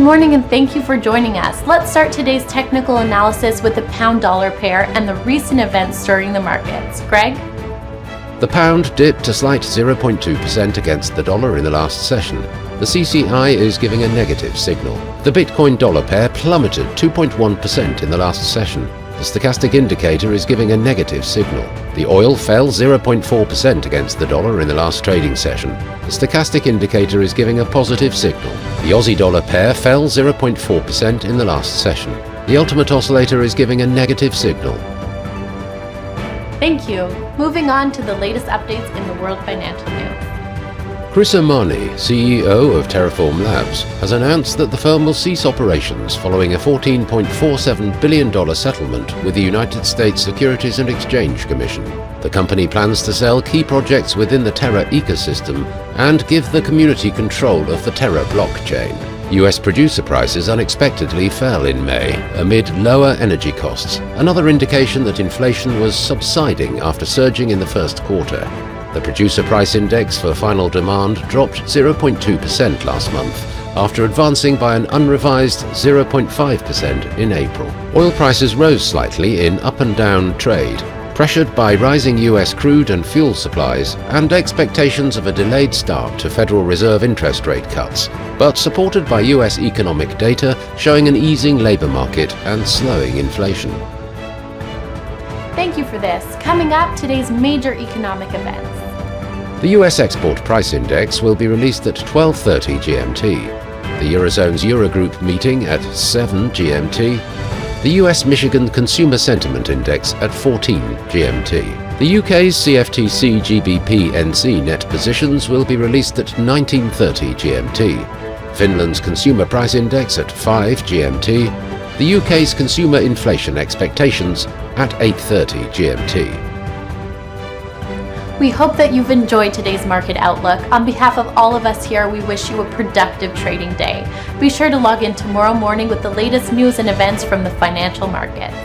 morning and thank you for joining us. Let's start today's technical analysis with the pound-dollar pair and the recent events stirring the markets. Greg? The pound dipped a slight 0.2% against the dollar in the last session. The CCI is giving a negative signal. The Bitcoin-dollar pair plummeted 2.1% in the last session. The stochastic indicator is giving a negative signal. The oil fell 0.4% against the dollar in the last trading session. The stochastic indicator is giving a positive signal. The Aussie-dollar pair fell 0.4% in the last session. The ultimate oscillator is giving a negative signal. Thank you. Moving on to the latest updates in the world financial news. Chris Amani, CEO of Terraform Labs, has announced that the firm will cease operations following a $14.47 billion settlement with the United States Securities and Exchange Commission. The company plans to sell key projects within the Terra ecosystem and give the community control of the Terra blockchain. US producer prices unexpectedly fell in May amid lower energy costs, another indication that inflation was subsiding after surging in the first quarter. The producer price index for final demand dropped 0.2% last month, after advancing by an unrevised 0.5% in April. Oil prices rose slightly in up and down trade, pressured by rising US crude and fuel supplies and expectations of a delayed start to Federal Reserve interest rate cuts, but supported by US economic data showing an easing labor market and slowing inflation. Thank you for this. Coming up, today's major economic events. The US Export Price Index will be released at 12:30 GMT. The Eurozone's Eurogroup meeting at 7 GMT. The US Michigan Consumer Sentiment Index at 14 GMT. The UK's CFTC GBP NC net positions will be released at 19:30 GMT. Finland's Consumer Price Index at 5 GMT. The UK's consumer inflation expectations at 8:30 GMT. We hope that you've enjoyed today's market outlook. On behalf of all of us here, we wish you a productive trading day. Be sure to log in tomorrow morning with the latest news and events from the financial markets.